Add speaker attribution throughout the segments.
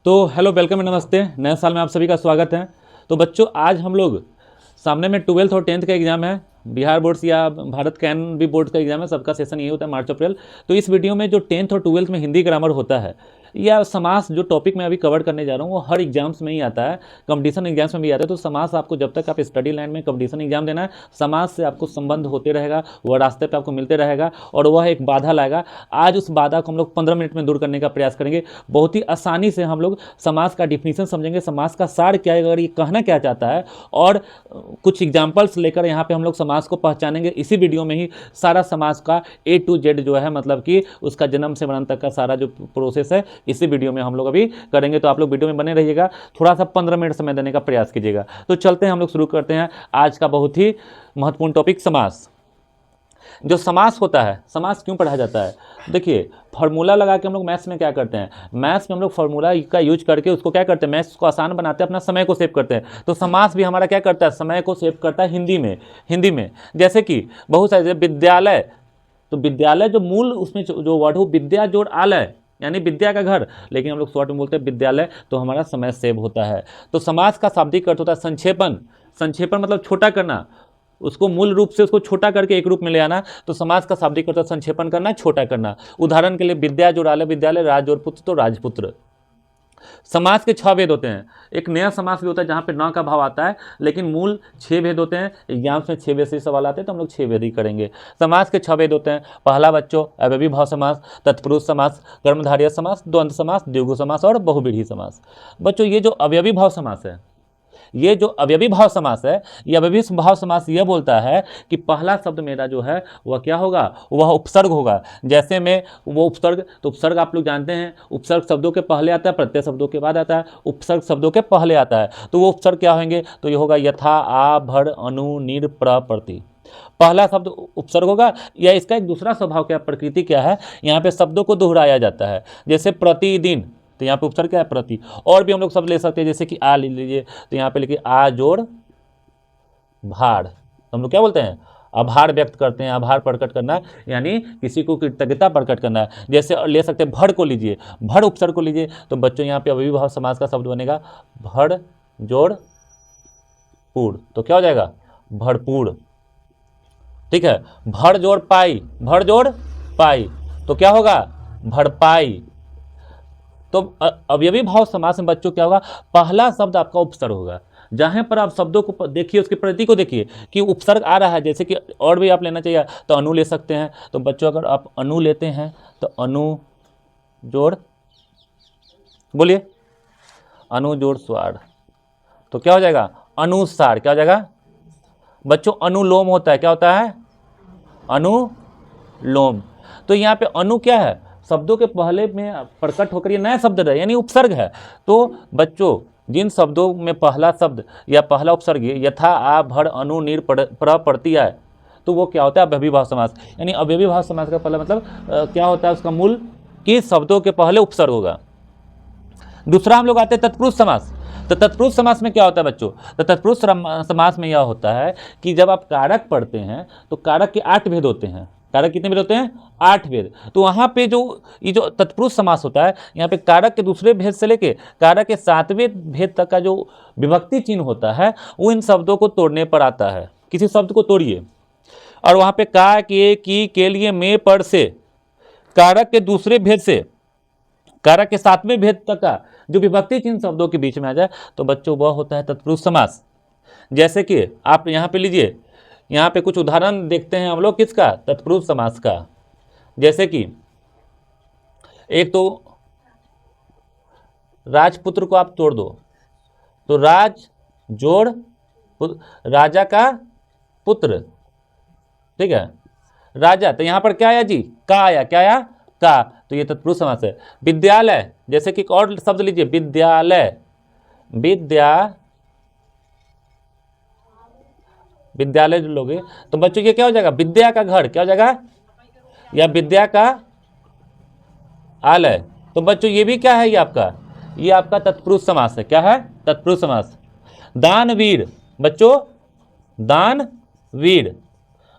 Speaker 1: तो hello, welcome and नमस्ते। नए साल में आप सभी का स्वागत है। तो बच्चों, आज हम लोग सामने में 12th और 10th का एग्जाम है। बिहार बोर्ड्स या भारत कैन भी बोर्ड का एग्जाम है। सबका सेशन यही होता है मार्च अप्रैल। तो इस वीडियो में जो 10th और 12th में हिंदी ग्रामर होता है या समास, जो टॉपिक मैं अभी कवर करने जा रहा हूँ, वो हर एग्जाम्स में ही आता है, कंपटीशन एग्जाम्स में भी आता है। तो समास आपको, जब तक आप स्टडी लाइन में कंपटीशन एग्जाम देना है, समास से आपको संबंध होते रहेगा, वह रास्ते पे आपको मिलते रहेगा और वह एक बाधा लाएगा। आज उस बाधा को हम लोग 15 मिनट में दूर करने का प्रयास करेंगे। बहुत ही आसानी से हम लोग समास का डिफिनीशन समझेंगे, समास का सार क्या है, अगर ये कहना क्या चाहता है, और कुछ एग्जाम्पल्स लेकर यहाँ पे हम लोग समास को पहचानेंगे। इसी वीडियो में ही सारा समास का A to Z जो है, मतलब कि उसका जन्म से मरण तक का सारा जो प्रोसेस है, इसी वीडियो में हम लोग अभी करेंगे। तो आप लोग वीडियो में बने रहिएगा, थोड़ा सा 15 मिनट समय देने का प्रयास कीजिएगा। तो चलते हैं, हम लोग शुरू करते हैं आज का बहुत ही महत्वपूर्ण टॉपिक, समास। जो समास होता है, समास क्यों पढ़ा जाता है? देखिए, फार्मूला लगा के हम लोग मैथ्स में क्या करते हैं, मैथ्स में हम लोग फार्मूला का यूज करके उसको क्या करते हैं, मैथ्स को आसान बनाते हैं, अपना समय को सेव करते हैं। तो समास भी हमारा क्या करता है, समय को सेव करता है हिंदी में। जैसे कि बहुत सारे, विद्यालय, तो विद्यालय जो मूल उसमें जो वर्ड हो, विद्या जोड़ आलय, यानी विद्या का घर, लेकिन हम लोग शॉर्ट में बोलते हैं विद्यालय, तो हमारा समय सेव होता है। तो समास का शाब्दिक अर्थ होता है संक्षेपण। संक्षेपण मतलब छोटा करना, उसको मूल रूप से उसको छोटा करके एक रूप में ले आना। तो समास का शाब्दिक अर्थ संक्षेपण करना, छोटा करना। उदाहरण के लिए, विद्या जोड़ आलय विद्यालय, राज जोड़ पुत्र तो राजपुत्र। समास के 6 भेद होते हैं। एक नया समास भी होता है जहाँ पे न का भाव आता है, लेकिन मूल 6 भेद होते हैं। एग्जाम्स में 6 भेद से सवाल आते हैं, तो हम लोग 6 भेद ही करेंगे। समास के 6 भेद होते हैं। पहला बच्चों, अव्ययी भाव समास, तत्पुरुष समास, कर्मधारय समास, द्वंद्व समास, द्विगु समास और बहुव्रीहि समास। बच्चों, ये जो अव्ययी भाव समास है, ये जो अव्ययी भाव समास है, ये अव्ययी भाव समास ये बोलता है कि पहला शब्द मेरा जो है वह क्या होगा, वह उपसर्ग होगा। जैसे में वो उपसर्ग, तो उपसर्ग आप लोग जानते हैं, उपसर्ग शब्दों के पहले आता है, प्रत्यय शब्दों के बाद आता है। उपसर्ग शब्दों के पहले आता है, तो वो उपसर्ग क्या होंगे, तो ये होगा यथा, आ, भड़, अनु, निर, प्र, प्रति। पहला शब्द उपसर्ग होगा। या इसका एक दूसरा स्वभाव क्या, प्रकृति क्या है, यहाँ पे शब्दों को दोहराया जाता है। जैसे प्रतिदिन, तो यहाँ पे उपसर्ग क्या है, प्रति। और भी हम लोग शब्द ले सकते हैं, जैसे कि आ ले लीजिए, तो यहाँ पे लिखिए आ जोड़ भाड़, तो हम लोग क्या बोलते हैं, आभार व्यक्त करते हैं, आभार प्रकट करना, यानी किसी को कृतज्ञता प्रकट करना। जैसे ले सकते हैं भड़ को लीजिए, भड़ उपसर्ग को लीजिए, तो बच्चों यहाँ पे अव्ययी भाव समास का शब्द बनेगा भड़ जोड़ पूर्ण, तो क्या हो जाएगा, भरपूर। ठीक है। भड़ जोड़ पाई, भड़ जोड़ पाई, तो क्या होगा, भरपाई। तो अवयवी भाव समास में बच्चों क्या होगा, पहला शब्द आपका उपसर्ग होगा। जहां पर आप शब्दों को देखिए, उसकी प्रति को देखिए कि उपसर्ग आ रहा है। जैसे कि और भी आप लेना चाहिए, तो अनु ले सकते हैं। तो बच्चों, अगर आप अनु लेते हैं, तो अनु जोड़, बोलिए, अनु जोड़ स्वार, तो क्या हो जाएगा, अनुसार। क्या हो जाएगा बच्चों, अनुलोम होता है, क्या होता है, अनुलोम। तो यहाँ पे अनु क्या है, शब्दों के पहले में प्रकट होकर ये नया शब्द है, यानी उपसर्ग है। तो बच्चों, जिन शब्दों में पहला शब्द या पहला उपसर्ग यथा, आ, भड़, अनु, निर, प्र, प्रति आए, तो वो क्या होता है, अव्ययी भाव समास। यानी अव्ययी भाव समास का पहला मतलब क्या होता है, उसका मूल कि शब्दों के पहले उपसर्ग होगा। दूसरा हम लोग आते हैं तत्पुरुष समास। तो तत्पुरुष समास में क्या होता है बच्चों, तो तत्पुरुष समास में यह होता है कि जब आप कारक पढ़ते हैं, तो कारक के 8 भेद होते हैं। कारक कितने भेद होते हैं, 8 भेद। तो वहाँ पे जो ये जो तत्पुरुष समास होता है, यहाँ पे कारक के दूसरे भेद से लेके कारक के 7वें भेद तक का जो विभक्ति चिन्ह होता है, वो इन शब्दों को तोड़ने पर आता है। किसी शब्द को तोड़िए, और वहाँ पे का, के, की, के लिए, में, पर से, कारक के दूसरे भेद से कारक के 7वें भेद तक का जो विभक्ति चिन्ह शब्दों के बीच में आ जाए, तो बच्चों वह होता है तत्पुरुष समास। जैसे कि आप यहाँ पे लीजिए, यहाँ पे कुछ उदाहरण देखते हैं हम लोग किसका, तत्पुरुष समास का। जैसे कि एक तो राजपुत्र को आप तोड़ दो, तो राज जोड़ राजा का पुत्र, ठीक है, राजा, तो यहाँ पर क्या आया जी, का आया, क्या आया, का, तो ये तत्पुरुष समास है। विद्यालय, जैसे कि एक और शब्द लीजिए, विद्यालय, विद्यालय जो लोगे, तो बच्चों ये क्या हो जाएगा, विद्या का घर, क्या हो जाएगा, या विद्या का आलय। तो बच्चों ये भी क्या है, ये आपका तत्पुरुष समास है। क्या है, तत्पुरुष समास। दानवीर, बच्चों दानवीर,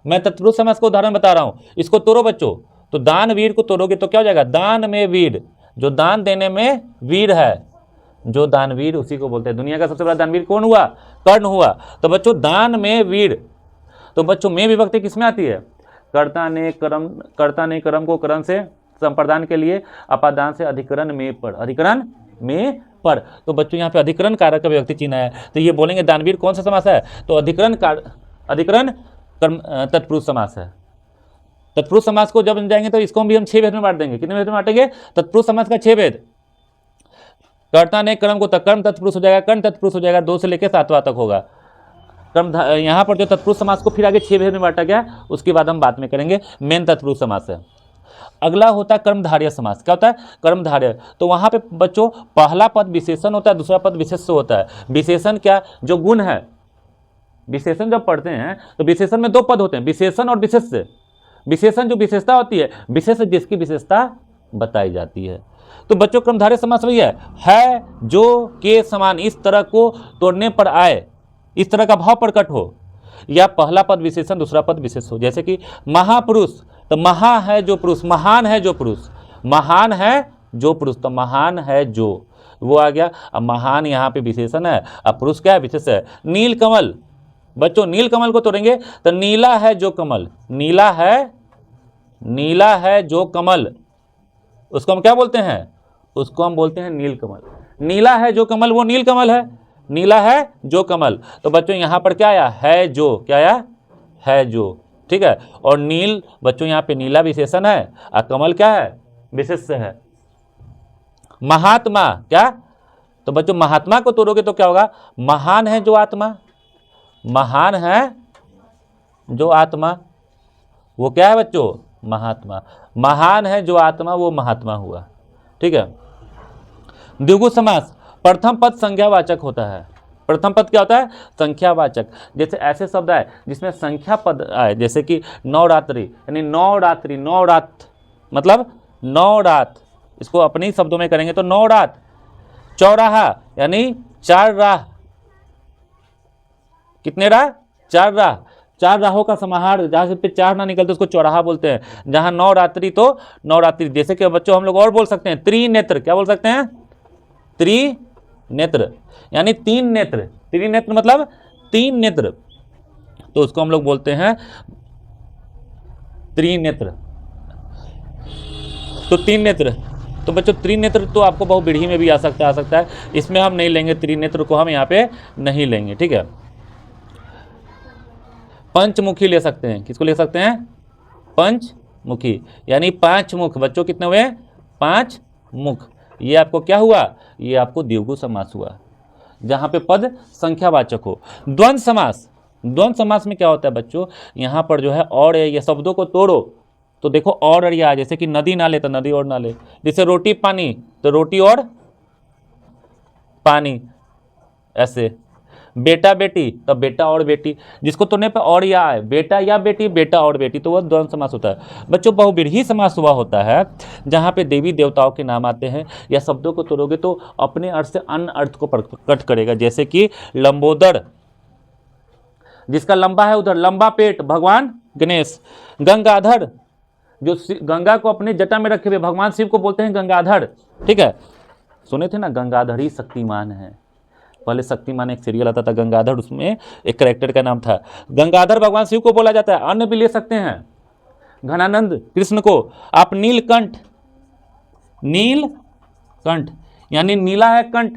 Speaker 1: मैं तत्पुरुष समास को उदाहरण बता रहा हूं, इसको तोड़ो बच्चों, तो दानवीर को तोड़ोगे तो क्या हो जाएगा, दान में वीर, जो दान देने में वीर है, जो दानवीर उसी को बोलते हैं। दुनिया का सबसे बड़ा दानवीर कौन हुआ? कर्ण हुआ। तो बच्चों दान में वीर, तो बच्चों में विभक्ति किसमें आती है? कर्ता ने कर्म को करण से संप्रदान के लिए अपादान से अधिकरण में पर, अधिकरण में पर। तो बच्चों यहाँ पे अधिकरण कारक का विभक्ति चिन्ह है, तो ये बोलेंगे दानवीर कौन सा समास है? तो अधिकरण कर्म तत्पुरुष समास है। तत्पुरुष समास को जब जाएंगे तो इसको भी हम 6 भेद में बांट देंगे। कितने भेद में बांटेंगे? तत्पुरुष समास का 6 भेद। कर्ता ने कर्म को कर्म तत्पुरुष हो जाएगा, कर्ण तत्पुरुष हो जाएगा, 2 से लेकर 7वां तक होगा। कर्म यहाँ पर जो तत्पुरुष समास को फिर आगे 6 भेद में बांटा गया, उसके बाद हम बात में करेंगे। मेन तत्पुरुष समास है। अगला होता है कर्मधारय समास। क्या होता है? कर्मधारय। तो वहाँ पे बच्चों पहला पद विशेषण होता है, दूसरा पद विशेष्य होता है। विशेषण क्या? जो गुण है। विशेषण जब पढ़ते हैं तो विशेषण में 2 पद होते हैं, विशेषण और विशेष्य। विशेषण जो विशेषता होती है, विशेष्य जिसकी विशेषता बताई जाती है। तो बच्चों कर्मधारय समास वही है जो के समान इस तरह को तोड़ने पर आए, इस तरह का भाव प्रकट हो, या पहला पद विशेषण दूसरा पद विशेष हो। जैसे कि महापुरुष, तो महा है जो पुरुष, महान है जो पुरुष, महान है जो पुरुष, तो महान है जो, वो आ गया। अब महान यहाँ पे विशेषण है, अब पुरुष क्या है? विशेष है। नीलकमल, बच्चों नील कमल को तोड़ेंगे तो नीला है जो कमल, नीला है जो कमल, उसको हम क्या बोलते हैं? उसको हम बोलते हैं नील कमल। नीला है जो कमल, वो नील कमल है, नीला है जो कमल। तो बच्चों यहाँ पर क्या आया? है जो, क्या आया? है जो, ठीक है। और नील बच्चों यहाँ पे नीला विशेषण है और कमल क्या है? विशेष्य है। महात्मा क्या? तो बच्चों महात्मा को तोड़ोगे तो क्या होगा? महान है जो आत्मा, महान है जो आत्मा, वो क्या है बच्चों? महात्मा। महान है जो आत्मा, वो महात्मा हुआ, ठीक है। द्विगु समास, प्रथम पद संख्यावाचक होता है। प्रथम पद क्या होता है? संख्यावाचक। जैसे ऐसे शब्द आए जिसमें संख्या पद आए, जैसे कि नवरात्रि, यानी नवरात्रि, नवरात मतलब 9 रात, इसको अपने ही शब्दों में करेंगे तो 9 रात। चौराहा यानी 4 राह, कितने राह? 4 राह। 4 राहों का समाहार, जहाँ पे 4 ना निकलते उसको चौराहा बोलते हैं। जहाँ नवरात्रि तो नवरात्रि। जैसे कि बच्चों हम लोग और बोल सकते हैं त्रिनेत्र, क्या बोल सकते हैं? त्रिनेत्र यानी 3 नेत्र। त्रिनेत्र मतलब 3 नेत्र, तो उसको हम लोग बोलते हैं त्रिनेत्र। तो 3 नेत्र, तो बच्चों त्रिनेत्र तो आपको बहुव्रीहि में भी आ सकता है, इसमें हम नहीं लेंगे, त्रिनेत्र को हम यहाँ पे नहीं लेंगे, ठीक है। पंचमुखी ले सकते हैं, किसको ले सकते हैं? पंचमुखी यानी 5 मुख। बच्चों कितने हुए? 5 मुख। ये आपको क्या हुआ? ये आपको द्विगु समास हुआ, जहाँ पे पद संख्यावाचक हो। द्वंद्व समास, द्वंद्व समास में क्या होता है बच्चों? यहाँ पर जो है और ये शब्दों को तोड़ो तो देखो और या, जैसे कि नदी नाले तो नदी और नाले, जैसे रोटी पानी तो रोटी और पानी, ऐसे बेटा बेटी तो बेटा और बेटी, जिसको तोड़ने पे और या आए, बेटा या बेटी, बेटा और बेटी, तो वह द्वंद्व समास होता है। बच्चों बहुव्रीहि समास हुआ होता है जहाँ पे देवी देवताओं के नाम आते हैं, या शब्दों को तोड़ोगे तो अपने अर्थ से अन्य अर्थ को प्रकट करेगा। जैसे कि लंबोदर, जिसका लंबा है उधर, लंबा पेट भगवान गणेश। गंगाधर, जो गंगा को अपने जटा में रखे हुए भगवान शिव को बोलते हैं गंगाधर, ठीक है। सुने थे ना, गंगाधर ही शक्तिमान है। पहले शक्तिमान एक सीरियल आता था गंगाधर, उसमें एक कैरेक्टर का नाम था। गंगाधर भगवान शिव को बोला जाता है। अन्य भी ले सकते हैं, घनानंद कृष्ण को आप नीलकंठ, नीलकंठ यानी नीला है कंठ,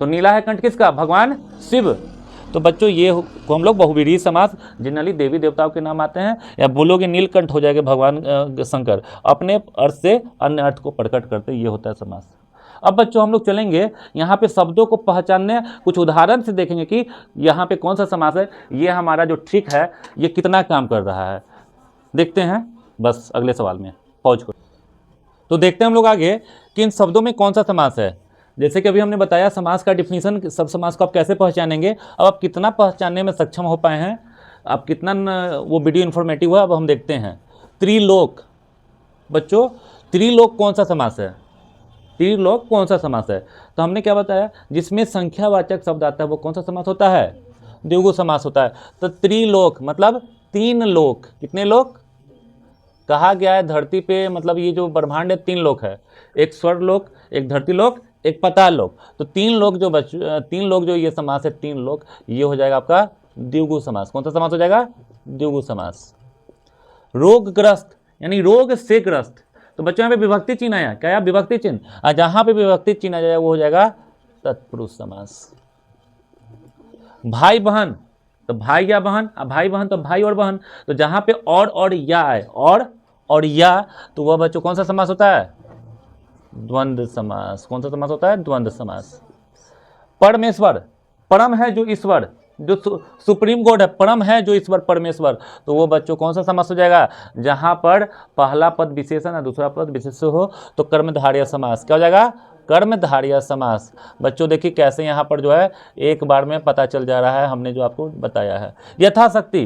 Speaker 1: तो नीला है कंठ किसका? भगवान शिव। तो बच्चों ये को हम लोग बहुव्रीहि समास, जनरली देवी देवताओं के नाम आते हैं, या बोलोगे नीलकंठ हो जाएगा भगवान शंकर, अपने अर्थ से अन्य अर्थ को प्रकट करते, ये होता है समास। अब बच्चों हम लोग चलेंगे यहाँ पे शब्दों को पहचानने, कुछ उदाहरण से देखेंगे कि यहाँ पे कौन सा समास है, ये हमारा जो ट्रिक है ये कितना काम कर रहा है। देखते हैं बस अगले सवाल में, पहुँच कर तो देखते हैं हम लोग आगे कि इन शब्दों में कौन सा समास है। जैसे कि अभी हमने बताया समास का डिफिनीशन, सब समास को आप कैसे पहचानेंगे। अब आप कितना पहचानने में सक्षम हो पाए हैं, आप कितना वो वीडियो इन्फॉर्मेटिव हुआ, अब हम देखते हैं। त्रिलोक, बच्चों त्रिलोक कौन सा समास है? त्रिलोक कौन सा समास है? तो हमने क्या बताया, जिसमें संख्यावाचक शब्द आता है वो कौन सा समास होता है? द्विगु समास होता है। तो त्रिलोक मतलब 3 लोक। कितने लोक? कहा गया है धरती पे, मतलब ये जो ब्रह्मांड है 3 लोक है, एक स्वर्ग लोक, एक धरती लोक, एक पताल लोक। तो तीन लोग जो ये समास है, तीन लोग, ये हो जाएगा आपका द्विगु समास। कौन सा समास हो जाएगा? द्विगु समास। रोगग्रस्त यानी रोग से ग्रस्त, तो बच्चों यहाँ पे विभक्ति चिन्ह आया, क्या आया? विभक्ति चिन्ह। और जहां पे विभक्ति चिन्ह आ जाएगा वो हो जाएगा तत्पुरुष समास। भाई बहन, तो भाई या बहन, भाई बहन तो भाई और बहन, तो जहां पे और या है, और या, तो वह बच्चों कौन सा समास होता है? द्वंद्व समास। कौन सा समास होता है? द्वंद्व समास। परमेश्वर, परम है जो ईश्वर, जो सुप्रीम गॉड है, परम है जो ईश्वर परमेश्वर, तो वो बच्चों कौन सा समास हो जाएगा? जहां पर पहला पद विशेषण और दूसरा पद विशेषण हो तो कर्मधारय समास। क्या हो जाएगा? कर्मधारय समास। बच्चों देखिए कैसे यहाँ पर जो है एक बार में पता चल जा रहा है, हमने जो आपको बताया है। यथाशक्ति,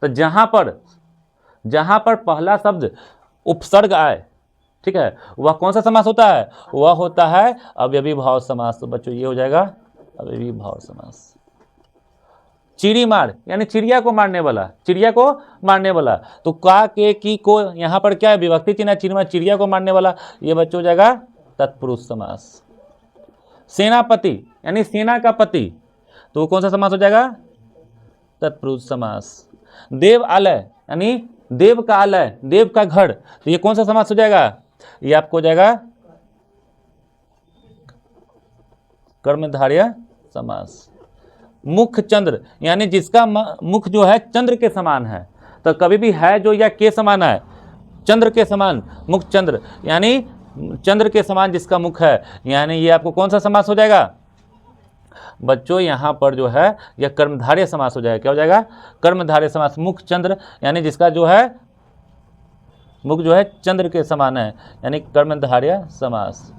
Speaker 1: तो जहां पर पहला शब्द उपसर्ग आए, ठीक है, वह कौन सा समास होता है? वह होता है अव्ययी भाव समास। तो बच्चों ये हो जाएगा अव्ययी भाव समास। चिड़ी मार यानी चिड़िया को मारने वाला, चिड़िया को मारने वाला, तो का के की को यहाँ पर क्या है? विभक्ति चिन्ह, चिन्ह चिड़िया को मारने वाला, ये बच्चों हो जाएगा तत्पुरुष समास। सेनापति यानी सेना का पति, तो वो कौन सा समास हो जाएगा? तत्पुरुष समास। देव आलय यानी देव का आलय, देव का घर, तो ये कौन सा समास हो जाएगा? ये आपको हो जाएगा कर्मधारय समास। मुख चंद्र यानी जिसका मुख जो है चंद्र के समान है, तो कभी भी है जो या के समान है, चंद्र के समान, मुख चंद्र यानी चंद्र के समान जिसका मुख है, यानी ये आपको कौन सा समास हो जाएगा? बच्चों यहाँ पर जो है यह कर्मधारय समास हो जाएगा। क्या हो जाएगा? कर्मधारय समास। मुख चंद्र यानी जिसका जो है मुख जो है चंद्र के समान है, यानी कर्मधारय समास।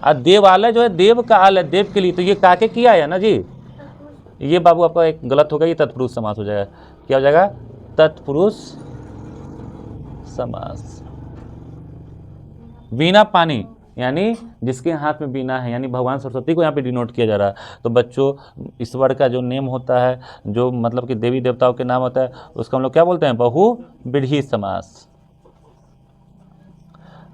Speaker 1: और देवालय जो है देव का आलय, देव के लिए, तो ये काके किया है ना जी, ये बाबू आपका एक गलत होगा, ये तत्पुरुष समास हो जाएगा। क्या हो जाएगा? तत्पुरुष समास। वीणा पानी यानी जिसके हाथ में वीणा है, यानी भगवान सरस्वती को यहाँ पे डिनोट किया जा रहा है। तो बच्चों ईश्वर का जो नेम होता है, जो मतलब कि देवी देवताओं के नाम होता है, उसको हम लोग क्या बोलते हैं? बहुव्रीहि समास।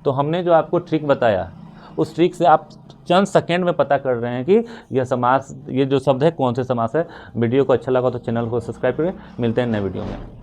Speaker 1: तो हमने जो आपको ट्रिक बताया, उस ट्रिक से आप चंद सेकेंड में पता कर रहे हैं कि यह समास, ये जो शब्द है कौन से समास है। वीडियो को अच्छा लगा तो चैनल को सब्सक्राइब करें। मिलते हैं नए वीडियो में।